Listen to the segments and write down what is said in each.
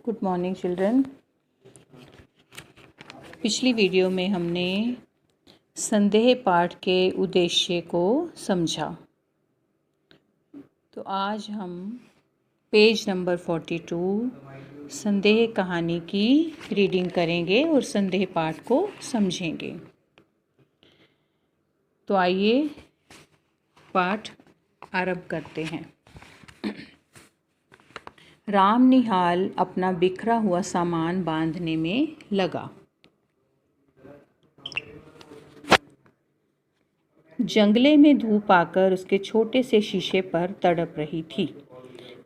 Good morning children. पिछली video में हमने संदेह पाठ के उद्देश्य को समझा। तो आज हम पेज नंबर 42 संदेह कहानी की रीडिंग करेंगे और संदेह पाठ को समझेंगे। तो आइए पाठ आरंभ करते हैं। राम निहाल अपना बिखरा हुआ सामान बांधने में लगा। जंगले में धूप आकर उसके छोटे से शीशे पर तड़प रही थी।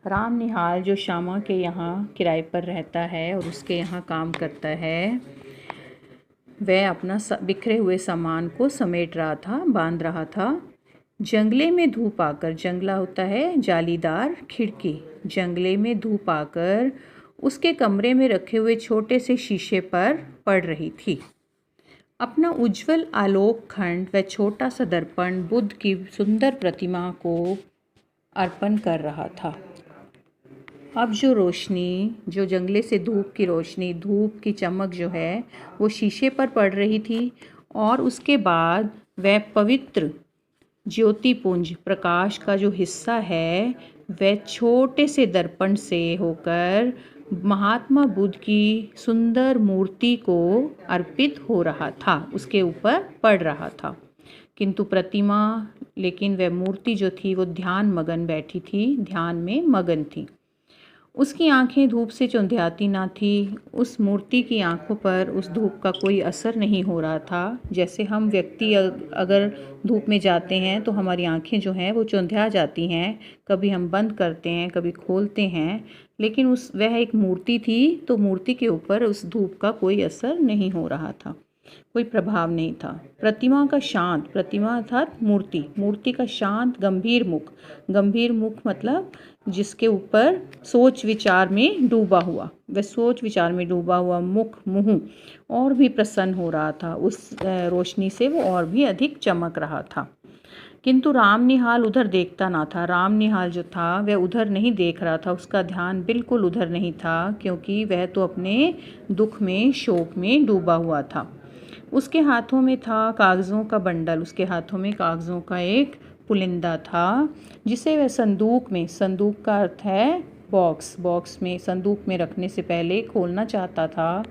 राम निहाल जो श्यामा के यहाँ किराए पर रहता है और उसके यहाँ काम करता है, वह अपना बिखरे हुए सामान को समेट रहा था, बांध रहा था। जंगले में धूप आकर, जंगला होता है जालीदार खिड़की, जंगले में धूप आकर उसके कमरे में रखे हुए छोटे से शीशे पर पड़ रही थी। अपना उज्जवल आलोक खंड व छोटा सा दर्पण बुद्ध की सुंदर प्रतिमा को अर्पण कर रहा था। अब जो रोशनी, जो जंगले से धूप की रोशनी, धूप की चमक जो है वो शीशे पर पड़ रही थी और उसके बाद वह पवित्र ज्योतिपुंज प्रकाश का जो हिस्सा है वह छोटे से दर्पण से होकर महात्मा बुद्ध की सुंदर मूर्ति को अर्पित हो रहा था, उसके ऊपर पड़ रहा था। किंतु प्रतिमा, लेकिन वह मूर्ति जो थी वो ध्यान मगन बैठी थी, ध्यान में मगन थी। उसकी आंखें धूप से चौंधियाती ना थी। उस मूर्ति की आंखों पर उस धूप का कोई असर नहीं हो रहा था। जैसे हम व्यक्ति अगर धूप में जाते हैं तो हमारी आंखें जो हैं वो चौंधिया जाती हैं, कभी हम बंद करते हैं, कभी खोलते हैं, लेकिन वह एक मूर्ति थी तो मूर्ति के ऊपर उस धूप का कोई असर नहीं हो रहा था, कोई प्रभाव नहीं था। प्रतिमा का शांत, प्रतिमा अर्थात मूर्ति का शांत गंभीर मुख मतलब जिसके ऊपर सोच विचार में डूबा हुआ, वह सोच विचार में डूबा हुआ मुंह और भी प्रसन्न हो रहा था। उस रोशनी से वो और भी अधिक चमक रहा था। किंतु राम निहाल उधर देखता ना था। राम निहाल जो था वह उधर नहीं देख रहा था, उसका ध्यान बिल्कुल उधर नहीं था, क्योंकि वह तो अपने दुख में, शोक में डूबा हुआ था। उसके हाथों में था कागज़ों का बंडल, उसके हाथों में कागज़ों का एक पुलिंदा था जिसे वह संदूक का अर्थ है बॉक्स में, संदूक में रखने से पहले खोलना चाहता था।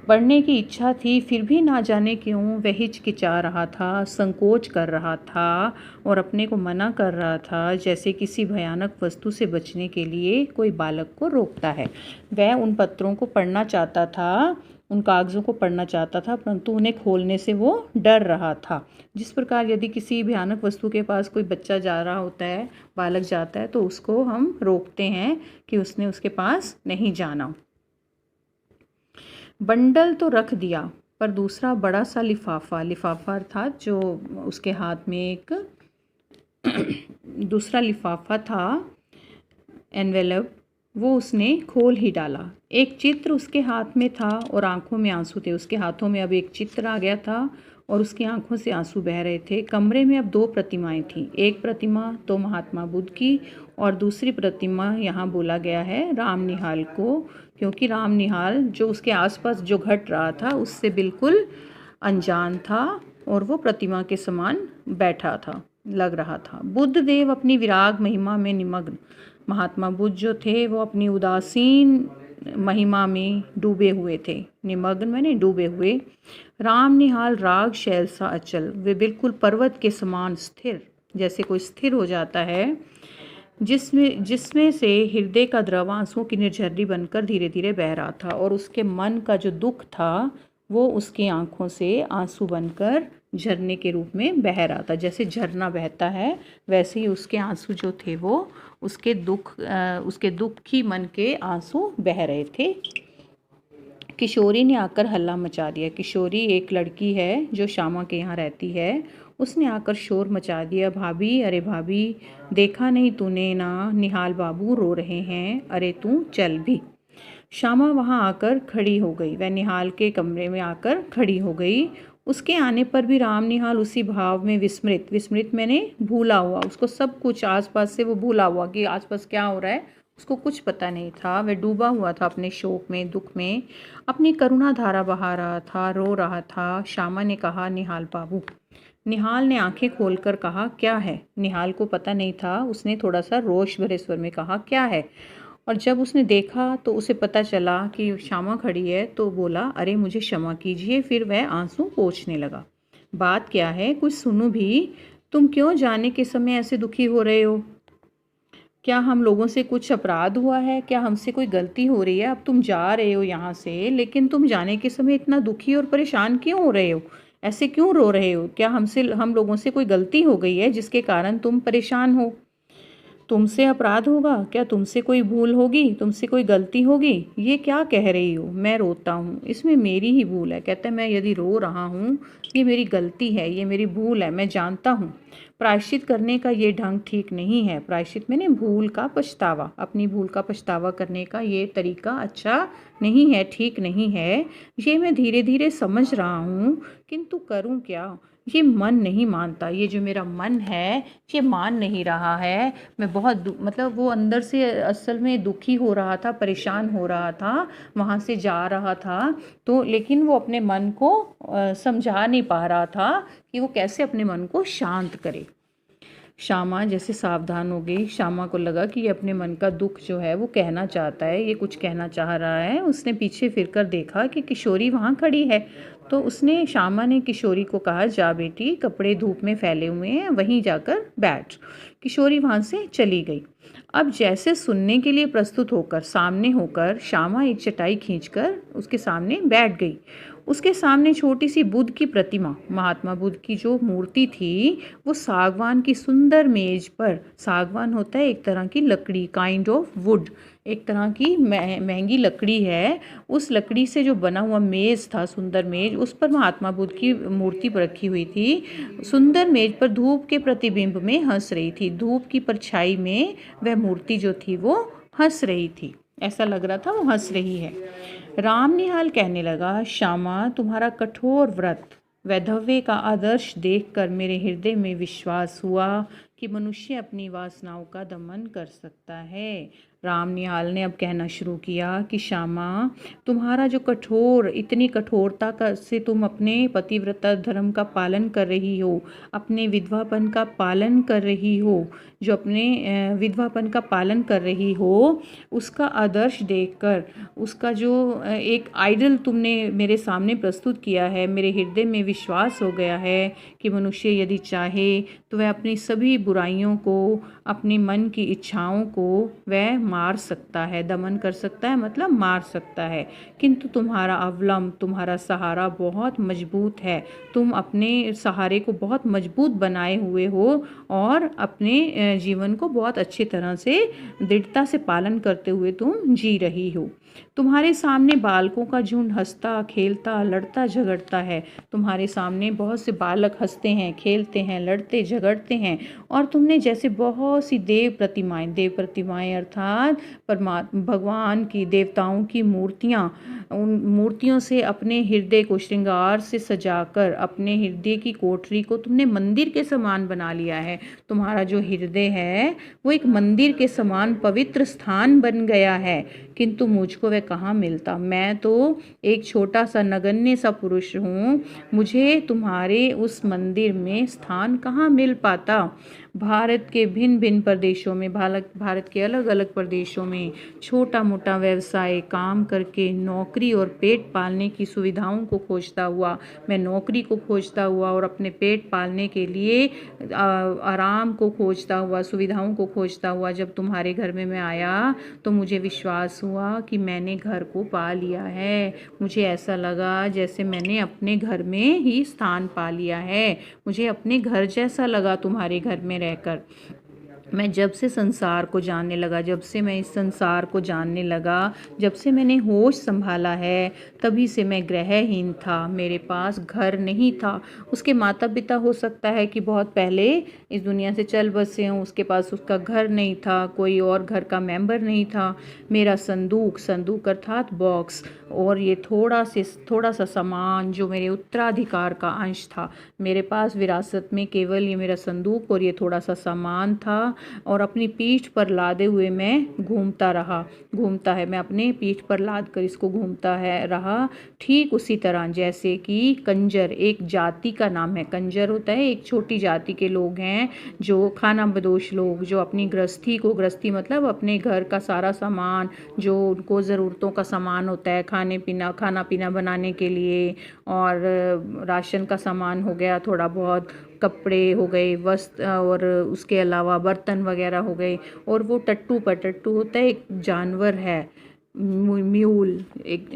पढ़ने की इच्छा थी, फिर भी ना जाने क्यों वह हिचकिचा रहा था, संकोच कर रहा था और अपने को मना कर रहा था, जैसे किसी भयानक वस्तु से बचने के लिए कोई बालक को रोकता है। वह उन पत्रों को पढ़ना चाहता था, उन कागज़ों को पढ़ना चाहता था, परंतु उन्हें खोलने से वो डर रहा था। जिस प्रकार यदि किसी भयानक वस्तु के पास कोई बच्चा जा रहा होता है, बालक जाता है, तो उसको हम रोकते हैं कि उसने उसके पास नहीं जाना। बंडल तो रख दिया, पर दूसरा बड़ा सा लिफाफा अर्थात जो उसके हाथ में एक दूसरा लिफाफा था, एनवेलप, वो उसने खोल ही डाला। एक चित्र उसके हाथ में था और आंखों में आंसू थे। उसके हाथों में अब एक चित्र आ गया था और उसकी आंखों से आंसू बह रहे थे। कमरे में अब 2 प्रतिमाएं थीं। एक प्रतिमा तो महात्मा बुद्ध की और दूसरी प्रतिमा, यहाँ बोला गया है राम निहाल को, क्योंकि राम निहाल जो उसके आसपास जो घट रहा था उससे बिल्कुल अनजान था और वो प्रतिमा के समान बैठा था, लग रहा था। बुद्ध देव अपनी विराग महिमा में निमग्न, महात्मा बुद्ध जो थे वो अपनी उदासीन महिमा में डूबे हुए थे। निमग्न मैंने डूबे हुए। राम निहाल राग शैल सा अचल, वे बिल्कुल पर्वत के समान स्थिर, जैसे कोई स्थिर हो जाता है, जिसमें से हृदय का द्रव आंसुओं की निर्झरी बनकर धीरे धीरे बह रहा था और उसके मन का जो दुख था वो उसकी आंखों से आंसू बनकर झरने के रूप में बह रहा था। जैसे झरना बहता है वैसे ही उसके आंसू जो थे वो उसके दुखी मन के आंसू बह रहे थे। किशोरी ने आकर हल्ला मचा दिया। किशोरी एक लड़की है जो श्यामा के यहाँ रहती है, उसने आकर शोर मचा दिया। भाभी, अरे भाभी, देखा नहीं तूने ना, निहाल बाबू रो रहे हैं, अरे तू चल भी। श्यामा वहाँ आकर खड़ी हो गई। वह निहाल के कमरे में आकर खड़ी हो गई। उसके आने पर भी राम निहाल उसी भाव में विस्मृत मैंने भूला हुआ, उसको सब कुछ आसपास से वो भूला हुआ कि आसपास क्या हो रहा है उसको कुछ पता नहीं था। वह डूबा हुआ था अपने शोक में, दुख में, अपनी करुणा धारा बहा रहा था, रो रहा था। श्यामा ने कहा, निहाल बाबू। निहाल ने आंखें खोलकर कहा, क्या है? निहाल को पता नहीं था। उसने थोड़ा सा रोष भरे स्वर में कहा, क्या है? और जब उसने देखा तो उसे पता चला कि श्यामा खड़ी है, तो बोला, अरे मुझे क्षमा कीजिए। फिर वह आंसू पोंछने लगा। बात क्या है? कुछ सुनो भी। तुम क्यों जाने के समय ऐसे दुखी हो रहे हो? क्या हम लोगों से कुछ अपराध हुआ है? क्या हमसे कोई गलती हो रही है? अब तुम जा रहे हो यहाँ से, लेकिन तुम जाने के समय इतना दुखी और परेशान क्यों हो रहे हो? ऐसे क्यों रो रहे हो? क्या हम लोगों से कोई गलती हो गई है जिसके कारण तुम परेशान हो? तुमसे अपराध होगा? क्या तुमसे कोई भूल होगी? तुमसे कोई गलती होगी? ये क्या कह रही हो? मैं रोता हूँ, इसमें मेरी ही भूल है। कहता है, मैं यदि रो रहा हूँ, ये मेरी गलती है, ये मेरी भूल है, मैं जानता हूँ। प्रायश्चित करने का ये ढंग ठीक नहीं है। प्रायश्चित मैंने भूल का पछतावा, अपनी भूल का पछतावा करने का ये तरीका अच्छा नहीं है, ठीक नहीं है। ये मैं धीरे धीरे समझ रहा हूँ, किंतु करूँ क्या? ये मन नहीं मानता। ये जो मेरा मन है, ये मान नहीं रहा है। मैं बहुत मतलब वो अंदर से असल में दुखी हो रहा था, परेशान हो रहा था, वहाँ से जा रहा था, तो लेकिन वो अपने मन को समझा नहीं पा रहा था कि वो कैसे अपने मन को शांत करे। श्यामा जैसे सावधान हो गई। श्यामा को लगा कि ये अपने मन का दुख जो है वो कहना चाहता है, ये कुछ कहना चाह रहा है। उसने पीछे फिरकर देखा कि किशोरी वहाँ खड़ी है, तो उसने श्यामा ने किशोरी को कहा, जा बेटी, कपड़े धूप में फैले हुए हैं, वहीं जाकर बैठ। किशोरी वहाँ से चली गई। अब जैसे सुनने के लिए प्रस्तुत होकर, सामने होकर, श्यामा एक चटाई खींचकर उसके सामने बैठ गई। उसके सामने छोटी सी बुद्ध की प्रतिमा, महात्मा बुद्ध की जो मूर्ति थी, वो सागवान की सुंदर मेज पर, सागवान होता है एक तरह की लकड़ी, काइंड ऑफ वुड, एक तरह की महंगी लकड़ी है। उस लकड़ी से जो बना हुआ मेज़ था, सुंदर मेज, उस पर महात्मा बुद्ध की मूर्ति रखी हुई थी। सुंदर मेज पर धूप के प्रतिबिंब में हंस रही थी। धूप की परछाई में वह मूर्ति जो थी वो हंस रही थी। ऐसा लग रहा था वो हंस रही है। राम निहाल कहने लगा, श्यामा, तुम्हारा कठोर व्रत, वैधव्य का आदर्श देखकर मेरे हृदय में विश्वास हुआ कि मनुष्य अपनी वासनाओं का दमन कर सकता है। राम निहाल ने अब कहना शुरू किया कि श्यामा, तुम्हारा जो कठोर, इतनी कठोरता का से तुम अपने पतिव्रता धर्म का पालन कर रही हो, अपने विधवापन का पालन कर रही हो, जो अपने विधवापन का पालन कर रही हो, उसका आदर्श देखकर, उसका जो एक आइडल तुमने मेरे सामने प्रस्तुत किया है, मेरे हृदय में विश्वास हो गया है कि मनुष्य यदि चाहे तो वह अपनी सभी बुराइयों को, अपनी मन की इच्छाओं को वह मार सकता है, दमन कर सकता है, मतलब मार सकता है। किंतु तुम्हारा अवलंब, तुम्हारा सहारा बहुत मजबूत है। तुम अपने सहारे को बहुत मजबूत बनाए हुए हो और अपने जीवन को बहुत अच्छी तरह से, दृढ़ता से पालन करते हुए तुम जी रही हो। तुम्हारे सामने बालकों का झुंड हंसता, खेलता, लड़ता, झगड़ता है। तुम्हारे सामने बहुत से बालक हंसते हैं, खेलते हैं, लड़ते, झगड़ते हैं, और तुमने जैसे बहुत सी देव प्रतिमाएं अर्थात परमात्मा, भगवान की, देवताओं की मूर्तियाँ, उन मूर्तियों से अपने हृदय को श्रृंगार से सजाकर अपने हृदय की कोठरी को तुमने मंदिर के समान बना लिया है। तुम्हारा जो हृदय है वो एक मंदिर के समान पवित्र स्थान बन गया है। किंतु मुझको वह कहाँ मिलता? मैं तो एक छोटा सा नगण्य सा पुरुष हूँ। मुझे तुम्हारे उस मंदिर में स्थान कहाँ मिल पाता? भारत के भिन्न भिन्न प्रदेशों में, भारत के अलग अलग प्रदेशों में छोटा मोटा व्यवसाय काम करके नौकरी और पेट पालने की सुविधाओं को खोजता हुआ, मैं नौकरी को खोजता हुआ और अपने पेट पालने के लिए आराम को खोजता हुआ, सुविधाओं को खोजता हुआ जब तुम्हारे घर में मैं आया, तो मुझे विश्वास हुआ कि मैंने घर को पा लिया है। मुझे ऐसा लगा जैसे मैंने अपने घर में ही स्थान पा लिया है। मुझे अपने घर जैसा लगा तुम्हारे घर में रहकर। मैं जब से संसार को जानने लगा, जब से मैं इस संसार को जानने लगा, जब से मैंने होश संभाला है, तभी से मैं गृहहीन था। मेरे पास घर नहीं था। उसके माता पिता हो सकता है कि बहुत पहले इस दुनिया से चल बसे हों, उसके पास उसका घर नहीं था, कोई और घर का मेंबर नहीं था। मेरा संदूक अर्थात बॉक्स, और ये थोड़ा सा सामान जो मेरे उत्तराधिकार का अंश था, मेरे पास विरासत में केवल ये मेरा संदूक और ये थोड़ा सा सामान था। और अपनी पीठ पर लादे हुए मैं घूमता है, मैं अपने पीठ पर लाद कर इसको घूमता है रहा। ठीक उसी तरह जैसे कि कंजर एक जाति का नाम है। कंजर होता है एक छोटी जाति के लोग हैं जो खानाबदोश लोग, जो अपनी गृहस्थी मतलब अपने घर का सारा सामान, जो उनको ज़रूरतों का सामान होता है, खाना पीना बनाने के लिए, और राशन का सामान हो गया, थोड़ा बहुत कपड़े हो गए, वस्त्र, और उसके अलावा बर्तन वगैरह हो गए। और वो टट्टू होता है एक जानवर है, म्यूल एक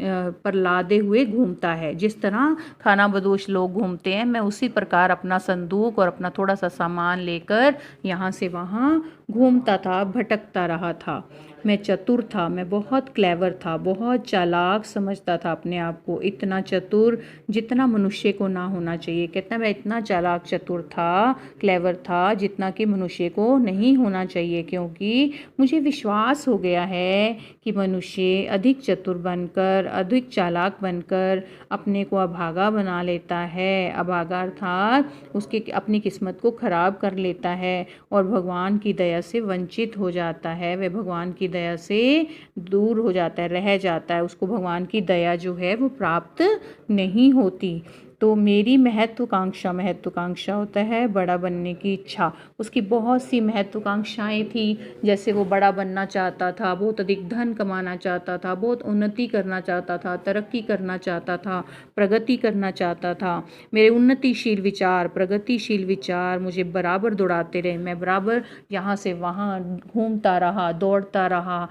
पर लादे हुए घूमता है। जिस तरह खानाबदोश लोग घूमते हैं, मैं उसी प्रकार अपना संदूक और अपना थोड़ा सा सामान लेकर यहाँ से वहाँ घूमता था, भटकता रहा था। मैं चतुर था, मैं बहुत क्लेवर था, बहुत चालाक समझता था अपने आप को, इतना चतुर जितना मनुष्य को ना होना चाहिए। कहता है मैं इतना चालाक चतुर था, क्लेवर था, जितना कि मनुष्य को नहीं होना चाहिए, क्योंकि मुझे विश्वास हो गया है कि मनुष्य अधिक चतुर बनकर, अधिक चालाक बनकर अपने को अभागा बना लेता है। अभागा अर्थात उसके अपनी किस्मत को खराब कर लेता है और भगवान की दया से वंचित हो जाता है। वह भगवान की दया से दूर हो जाता है, रह जाता है, उसको भगवान की दया जो है वो प्राप्त नहीं होती। तो मेरी महत्वाकांक्षा होता है बड़ा बनने की इच्छा। उसकी बहुत सी महत्वाकांक्षाएं थी, जैसे वो बड़ा बनना चाहता था, बहुत अधिक धन कमाना चाहता था, बहुत उन्नति करना चाहता था, तरक्की करना चाहता था, प्रगति करना चाहता था। मेरे उन्नतिशील विचार, प्रगतिशील विचार मुझे बराबर दौड़ाते रहे। मैं बराबर यहाँ से वहाँ घूमता रहा, दौड़ता रहा,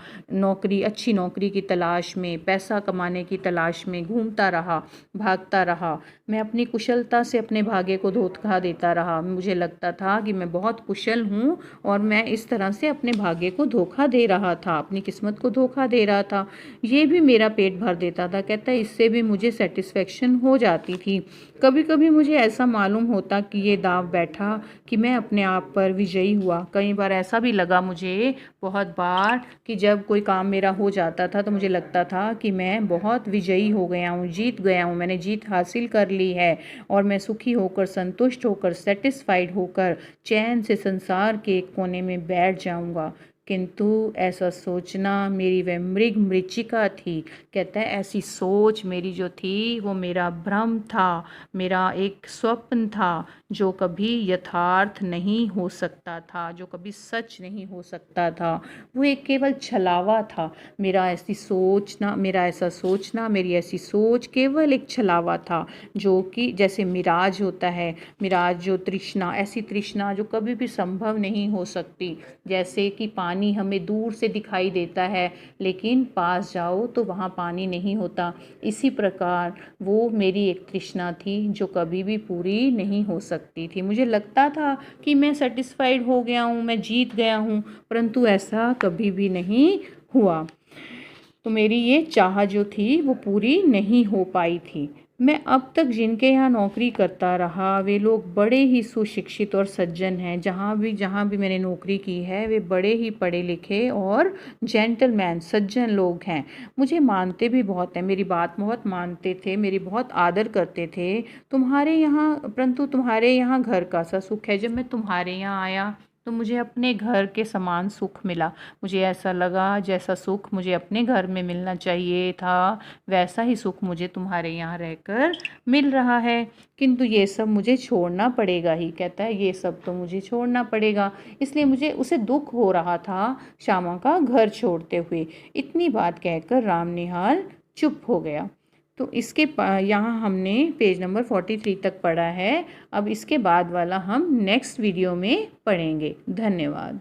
अच्छी नौकरी की तलाश में, पैसा कमाने की तलाश में घूमता रहा, भागता रहा। मैं अपनी कुशलता से अपने भाग्य को धोखा देता रहा। मुझे लगता था कि मैं बहुत कुशल हूँ और मैं इस तरह से अपने भाग्य को धोखा दे रहा था, अपनी किस्मत को धोखा दे रहा था। ये भी मेरा पेट भर देता था। कहता है इससे भी मुझे सेटिस्फेक्शन हो जाती थी। कभी कभी मुझे ऐसा मालूम होता कि ये दांव बैठा, कि मैं अपने आप पर विजयी हुआ। कई बार ऐसा भी लगा मुझे बहुत बार कि जब कोई काम मेरा हो जाता था तो मुझे लगता था कि मैं बहुत विजयी हो गया हूँ, जीत गया हूँ, मैंने जीत हासिल कर ली है और मैं सुखी होकर, संतुष्ट होकर, सेटिस्फाइड होकर चैन से संसार के एक कोने में बैठ जाऊंगा। किंतु ऐसा सोचना मेरी वह मृचिका थी। कहता है ऐसी सोच मेरी जो थी वो मेरा भ्रम था, मेरा एक स्वप्न था जो कभी यथार्थ नहीं हो सकता था, जो कभी सच नहीं हो सकता था। वो एक केवल छलावा था। मेरा ऐसा सोचना, मेरी ऐसी सोच केवल एक छलावा था, जो कि जैसे मिराज होता है, मिराज जो तृष्णा, ऐसी तृष्णा जो कभी भी संभव नहीं हो सकती। जैसे कि पानी हमें दूर से दिखाई देता है लेकिन पास जाओ तो वहाँ पानी नहीं होता, इसी प्रकार वो मेरी एक तृष्णा थी जो कभी भी पूरी नहीं हो सकती थी। मुझे लगता था कि मैं सेटिस्फाइड हो गया हूँ, मैं जीत गया हूँ, परंतु ऐसा कभी भी नहीं हुआ। तो मेरी ये चाह जो थी वो पूरी नहीं हो पाई थी। मैं अब तक जिनके यहाँ नौकरी करता रहा वे लोग बड़े ही सुशिक्षित और सज्जन हैं। जहाँ भी मैंने नौकरी की है वे बड़े ही पढ़े लिखे और जेंटलमैन, सज्जन लोग हैं। मुझे मानते भी बहुत हैं, मेरी बात बहुत मानते थे, मेरी बहुत आदर करते थे। परंतु तुम्हारे यहाँ घर का सा सुख है। जब मैं तुम्हारे यहाँ आया तो मुझे अपने घर के समान सुख मिला। मुझे ऐसा लगा जैसा सुख मुझे अपने घर में मिलना चाहिए था वैसा ही सुख मुझे तुम्हारे यहाँ रहकर मिल रहा है। किंतु ये सब मुझे छोड़ना पड़ेगा ही। कहता है ये सब तो मुझे छोड़ना पड़ेगा। इसलिए मुझे उसे दुख हो रहा था श्यामा का घर छोड़ते हुए। इतनी बात कहकर रामनिहाल चुप हो गया। तो इसके यहाँ हमने पेज नंबर 43 तक पढ़ा है। अब इसके बाद वाला हम नेक्स्ट वीडियो में पढ़ेंगे। धन्यवाद।